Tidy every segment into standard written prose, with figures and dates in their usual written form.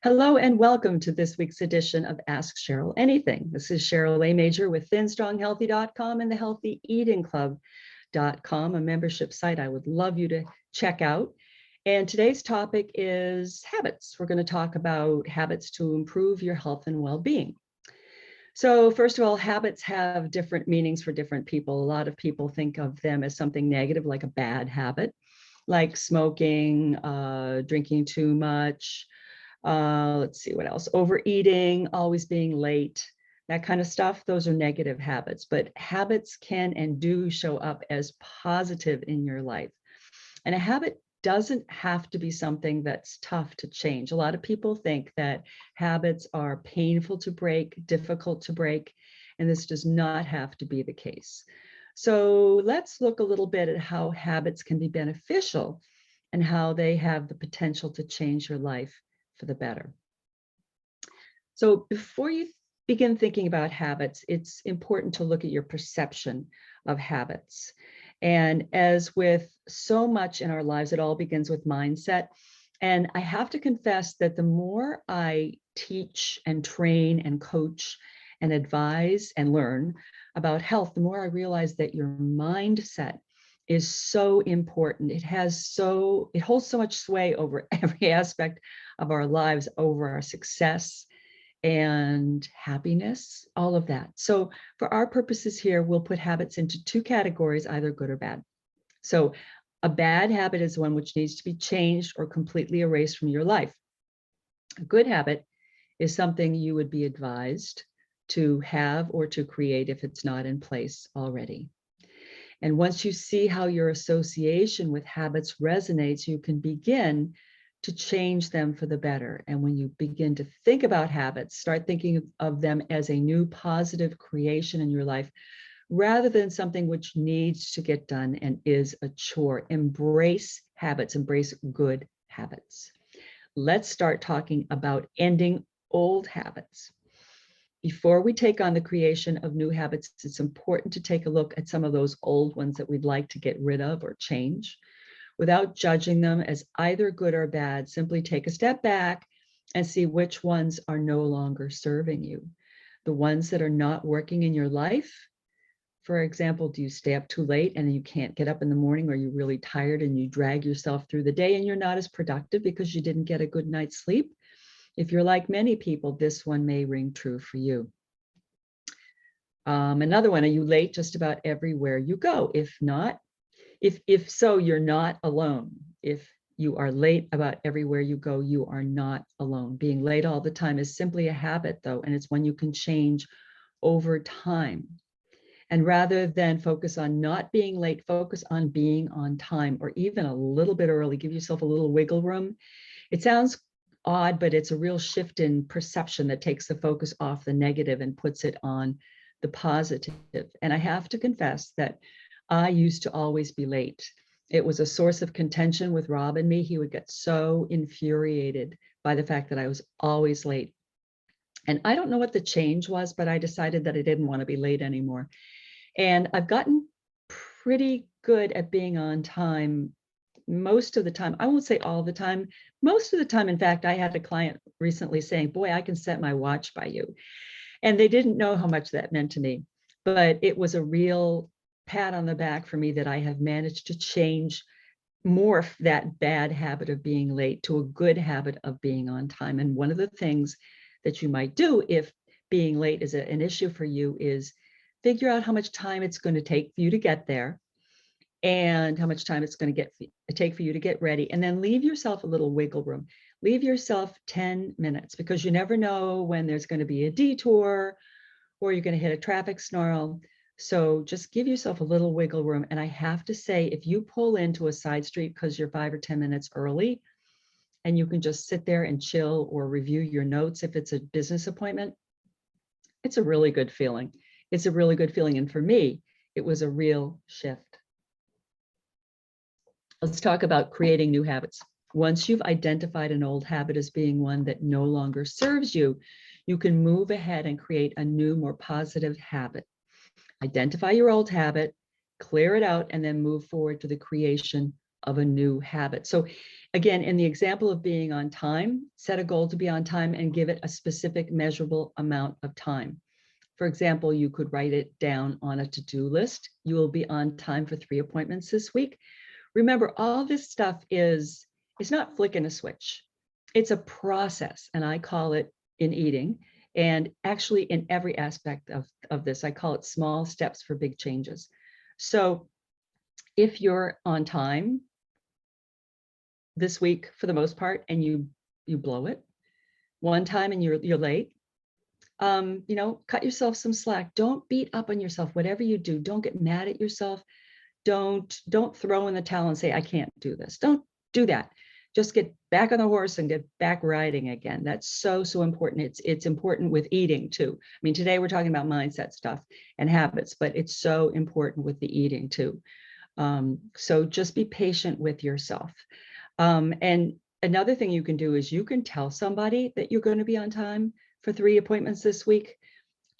Hello and welcome to this week's edition of Ask Cheryl Anything. This is CherylAMajor with ThinStrongHealthy.com and the HealthyEatingClub.com, a membership site I would love you to check out. And today's topic is habits. We're going to talk about habits to improve your health and well-being. So first of all, habits have different meanings for different people. A lot of people think of them as something negative, like a bad habit, like smoking, drinking too much, let's see what else, overeating, always being late, that kind of stuff. Those are negative habits, but habits can and do show up as positive in your life. And a habit doesn't have to be something that's tough to change. A lot of people think that habits are painful to break, difficult to break, and this does not have to be the case. So let's look a little bit at how habits can be beneficial and how they have the potential to change your life for the better. So before you begin thinking about habits, it's important to look at your perception of habits. And as with so much in our lives, it all begins with mindset. And I have to confess that the more I teach and train and coach and advise and learn about health, the more I realize that your mindset is so important. It holds so much sway over every aspect of our lives, over our success and happiness, all of that. So for our purposes here, we'll put habits into two categories, either good or bad. So a bad habit is one which needs to be changed or completely erased from your life. A good habit is something you would be advised to have or to create if it's not in place already. And once you see how your association with habits resonates, you can begin to change them for the better. And when you begin to think about habits, start thinking of them as a new positive creation in your life, rather than something which needs to get done and is a chore. Embrace habits, embrace good habits. Let's start talking about ending old habits. Before we take on the creation of new habits, it's important to take a look at some of those old ones that we'd like to get rid of or change. Without judging them as either good or bad, simply take a step back and see which ones are no longer serving you. The ones that are not working in your life. For example, do you stay up too late and you can't get up in the morning, or you're really tired and you drag yourself through the day and you're not as productive because you didn't get a good night's sleep? If you're like many people, this one may ring true for you. Another one, are you late just about everywhere you go? If not, if so, you're not alone. If you are late about everywhere you go, you are not alone. Being late all the time is simply a habit, though, and it's one you can change over time. And rather than focus on not being late, focus on being on time, or even a little bit early. Give yourself a little wiggle room. It sounds odd, but it's a real shift in perception that takes the focus off the negative and puts it on the positive. And I have to confess that I used to always be late. It was a source of contention with Rob and me. He would get so infuriated by the fact that I was always late. And I don't know what the change was, but I decided that I didn't want to be late anymore. And I've gotten pretty good at being on time most of the time. I won't say all the time. Most of the time, in fact, I had a client recently saying, boy, I can set my watch by you. And they didn't know how much that meant to me, but it was a real pat on the back for me that I have managed to change, morph that bad habit of being late to a good habit of being on time. And one of the things that you might do if being late is an issue for you is figure out how much time it's going to take for you to get there, and how much time it's going to take for you to get ready, and then leave yourself a little wiggle room. Leave yourself 10 minutes, because you never know when there's going to be a detour or you're going to hit a traffic snarl. So just give yourself a little wiggle room. And I have to say, if you pull into a side street because you're 5 or 10 minutes early, and you can just sit there and chill or review your notes if it's a business appointment, it's a really good feeling. It's a really good feeling. And for me, it was a real shift. Let's talk about creating new habits. Once you've identified an old habit as being one that no longer serves you, you can move ahead and create a new, more positive habit. Identify your old habit, clear it out, and then move forward to the creation of a new habit. So again, in the example of being on time, set a goal to be on time and give it a specific measurable amount of time. For example, you could write it down on a to-do list. You will be on time for 3 appointments this week. Remember, all this stuff it's not flicking a switch. It's a process, and I call it in eating, and actually in every aspect of this, I call it small steps for big changes. So if you're on time this week for the most part, and you blow it one time and you're late, cut yourself some slack. Don't beat up on yourself. Whatever you do, don't get mad at yourself. Don't throw in the towel and say, I can't do this. Don't do that. Just get back on the horse and get back riding again. That's so important. It's important with eating too. I mean, today we're talking about mindset stuff and habits, but it's so important with the eating too. So just be patient with yourself. And another thing you can do is you can tell somebody that you're going to be on time for 3 appointments this week.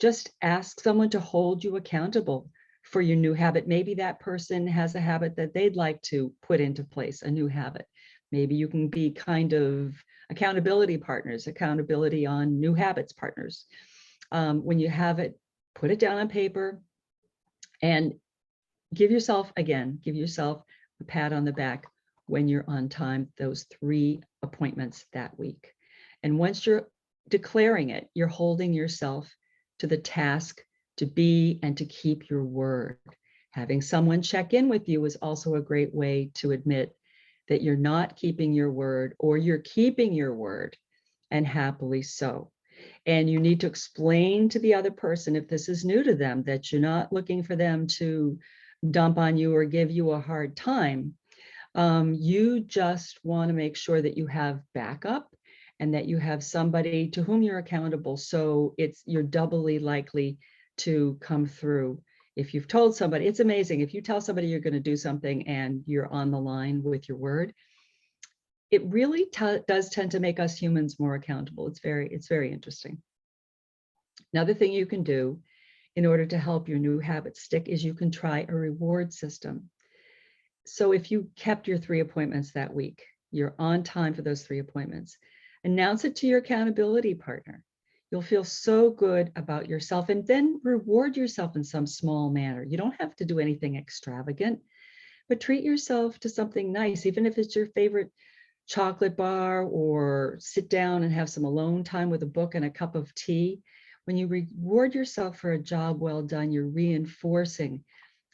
Just ask someone to hold you accountable for your new habit. Maybe that person has a habit that they'd like to put into place, a new habit. Maybe you can be kind of accountability partners, accountability on new habits partners. When you have it, put it down on paper and give yourself a pat on the back when you're on time, those 3 appointments that week. And once you're declaring it, you're holding yourself to the task to be and to keep your word. Having someone check in with you is also a great way to admit that you're not keeping your word, or you're keeping your word, and happily so. And you need to explain to the other person, if this is new to them, that you're not looking for them to dump on you or give you a hard time. You just want to make sure that you have backup and that you have somebody to whom you're accountable. So you're doubly likely to come through. If you've told somebody, it's amazing. If you tell somebody you're going to do something and you're on the line with your word, it really does tend to make us humans more accountable. It's very interesting. Another thing you can do in order to help your new habits stick is you can try a reward system. So if you kept your 3 appointments that week, you're on time for those 3 appointments, announce it to your accountability partner. You'll feel so good about yourself, and then reward yourself in some small manner. You don't have to do anything extravagant, but treat yourself to something nice, even if it's your favorite chocolate bar, or sit down and have some alone time with a book and a cup of tea. When you reward yourself for a job well done, you're reinforcing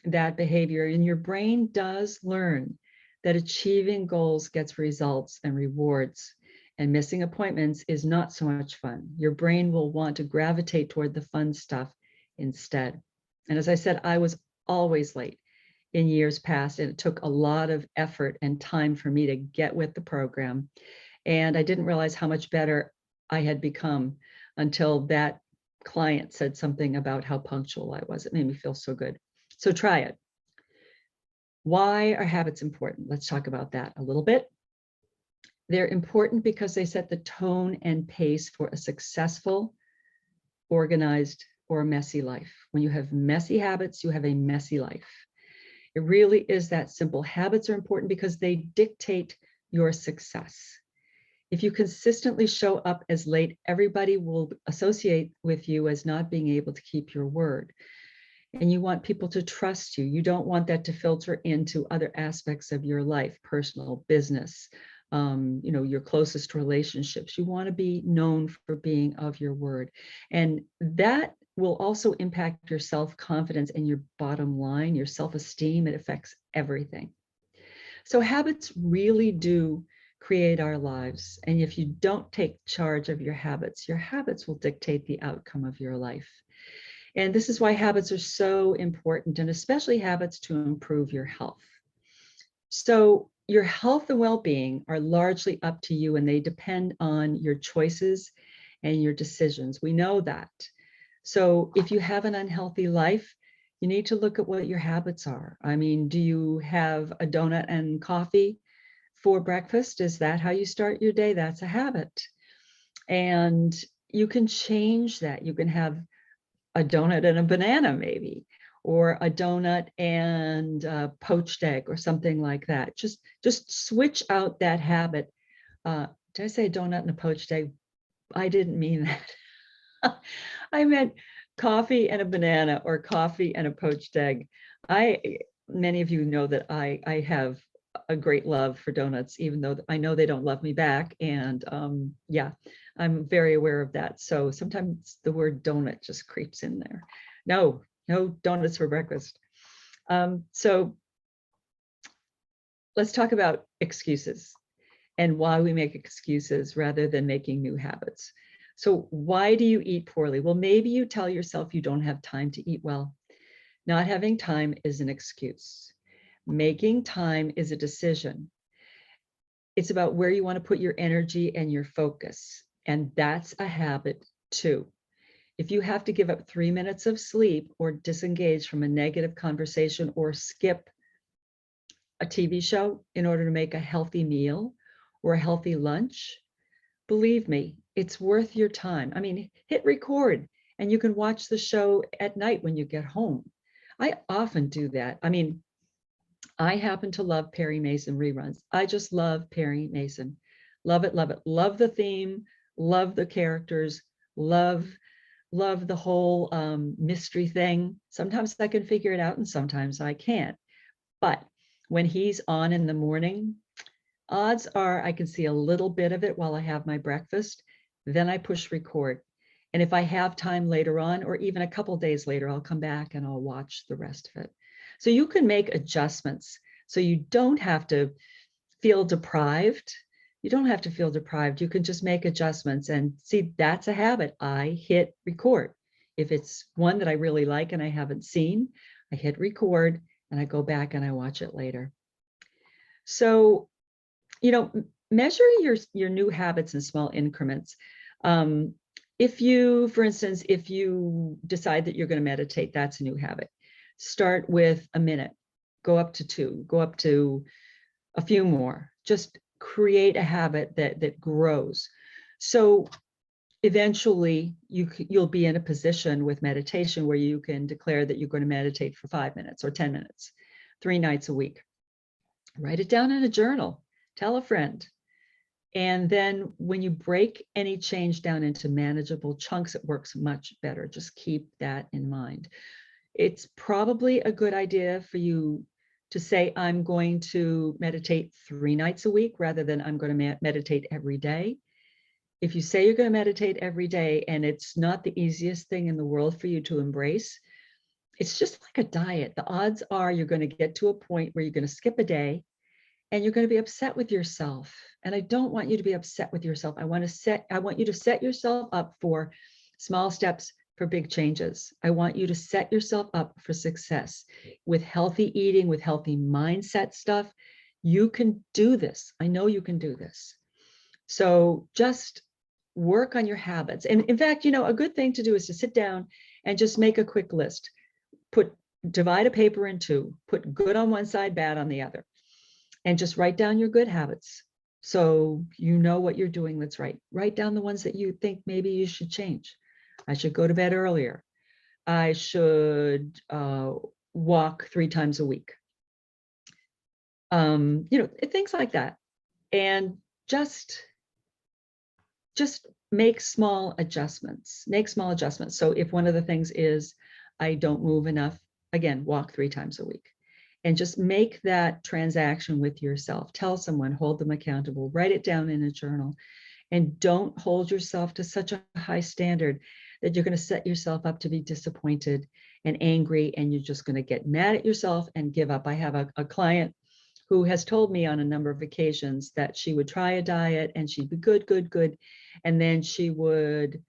that behavior, and your brain does learn that achieving goals gets results and rewards, and missing appointments is not so much fun. Your brain will want to gravitate toward the fun stuff instead. And as I said, I was always late in years past, and it took a lot of effort and time for me to get with the program. And I didn't realize how much better I had become until that client said something about how punctual I was. It made me feel so good. So try it. Why are habits important? Let's talk about that a little bit. They're important because they set the tone and pace for a successful, organized, or messy life. When you have messy habits, you have a messy life. It really is that simple. Habits are important because they dictate your success. If you consistently show up as late, everybody will associate with you as not being able to keep your word. And you want people to trust you. You don't want that to filter into other aspects of your life, personal, business, your closest relationships. You want to be known for being of your word. And that will also impact your self-confidence and your bottom line, your self-esteem. It affects everything. So habits really do create our lives. And if you don't take charge of your habits will dictate the outcome of your life. And this is why habits are so important, and especially habits to improve your health. So your health and well-being are largely up to you, and they depend on your choices and your decisions. We know that. So if you have an unhealthy life, you need to look at what your habits are. I mean, do you have a donut and coffee for breakfast? Is that how you start your day? That's a habit. And you can change that. You can have a donut and a banana maybe, or a donut and a poached egg or something like that. Just switch out that habit. Did I say a donut and a poached egg? I didn't mean that. I meant coffee and a banana or coffee and a poached egg. Many of you know that I have a great love for donuts, even though I know they don't love me back. And yeah, I'm very aware of that. So sometimes the word donut just creeps in there. No donuts for breakfast. So let's talk about excuses and why we make excuses rather than making new habits. So why do you eat poorly? Well, maybe you tell yourself you don't have time to eat well. Not having time is an excuse. Making time is a decision. It's about where you want to put your energy and your focus. And that's a habit too. If you have to give up 3 minutes of sleep or disengage from a negative conversation or skip a TV show in order to make a healthy meal or a healthy lunch, believe me, it's worth your time. I mean, hit record and you can watch the show at night when you get home. I often do that. I mean, I happen to love Perry Mason reruns. I just love Perry Mason. Love it, love it. Love the theme, love the characters, love the whole mystery thing. Sometimes I can figure it out and sometimes I can't. But when he's on in the morning, odds are I can see a little bit of it while I have my breakfast. Then I push record. And if I have time later on, or even a couple days later, I'll come back and I'll watch the rest of it. So you can make adjustments. So you don't have to feel deprived. You don't have to feel deprived. You can just make adjustments and see, that's a habit. I hit record. If it's one that I really like and I haven't seen, I hit record and I go back and I watch it later. So, measure your new habits in small increments. If you, for instance, if you decide that you're going to meditate, that's a new habit. Start with a minute, go up to 2, go up to a few more. Just create a habit that grows. So eventually you'll be in a position with meditation where you can declare that you're going to meditate for 5 minutes or 10 minutes, 3 nights a week. Write it down in a journal, tell a friend. And then when you break any change down into manageable chunks, it works much better. Just keep that in mind. It's probably a good idea for you to say, I'm going to meditate 3 nights a week rather than I'm going to meditate every day. If you say you're going to meditate every day and it's not the easiest thing in the world for you to embrace, it's just like a diet. The odds are you're going to get to a point where you're going to skip a day and you're going to be upset with yourself. And I don't want you to be upset with yourself. I want you to set yourself up for small steps for big changes. I want you to set yourself up for success with healthy eating, with healthy mindset stuff. You can do this. I know you can do this. So just work on your habits. And in fact, a good thing to do is to sit down and just make a quick list. Divide a paper in 2, put good on one side, bad on the other, and just write down your good habits. So you know what you're doing that's right. Write down the ones that you think maybe you should change. I should go to bed earlier. I should walk 3 times a week. Things like that. And just make small adjustments. So if one of the things is I don't move enough, again, walk 3 times a week. And just make that transaction with yourself. Tell someone, hold them accountable, write it down in a journal. And don't hold yourself to such a high standard that you're going to set yourself up to be disappointed and angry, and you're just going to get mad at yourself and give up. I have a client who has told me on a number of occasions that she would try a diet and she'd be good. And then she would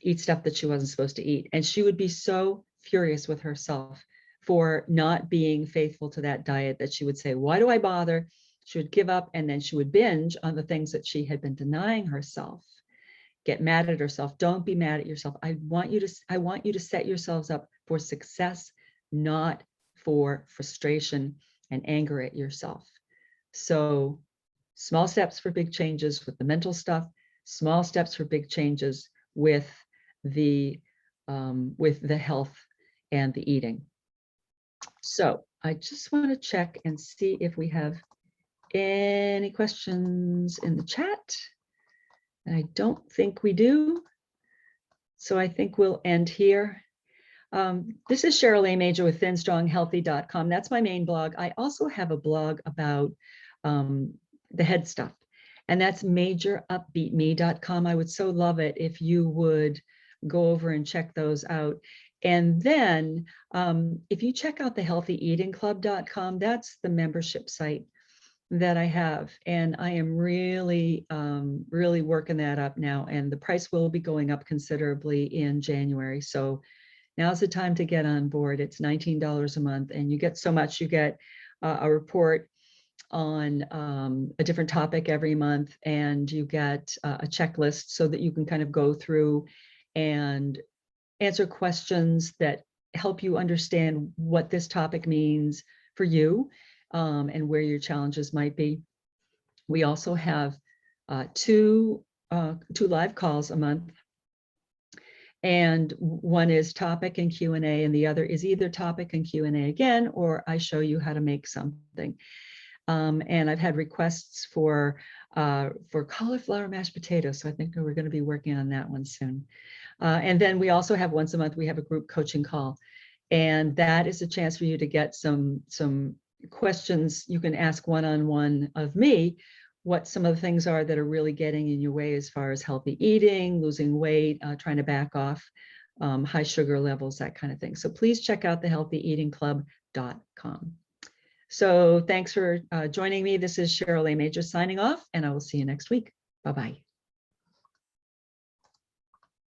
eat stuff that she wasn't supposed to eat. And she would be so furious with herself for not being faithful to that diet that she would say, why do I bother? She would give up, and then she would binge on the things that she had been denying herself, get mad at herself. Don't be mad at yourself. I want you to set yourselves up for success, not for frustration and anger at yourself. So small steps for big changes with the mental stuff, small steps for big changes with the health and the eating. So I just want to check and see if we have any questions in the chat. I don't think we do. So I think we'll end here. This is CherylAMajor with thinstronghealthy.com. That's my main blog. I also have a blog about the head stuff, and that's majorupbeatme.com. I would so love it if you would go over and check those out. And then if you check out the healthyeatingclub.com, that's the membership site that I have. And I am really, really working that up now. And the price will be going up considerably in January. So now's the time to get on board. It's $19 a month, and you get so much. You get a report on a different topic every month, and you get a checklist so that you can kind of go through and answer questions that help you understand what this topic means for you, and where your challenges might be. We also have two live calls a month. And one is topic and Q&A, and the other is either topic and Q&A again, or I show you how to make something. And I've had requests for cauliflower mashed potatoes, so I think we're going to be working on that one soon. And then we also have once a month, we have a group coaching call, and that is a chance for you to get some questions you can ask one-on-one of me, what some of the things are that are really getting in your way as far as healthy eating, losing weight, trying to back off high sugar levels, that kind of thing. So please check out the healthyeatingclub.com. So thanks for joining me. This is CherylAMajor signing off, and I will see you next week. Bye-bye.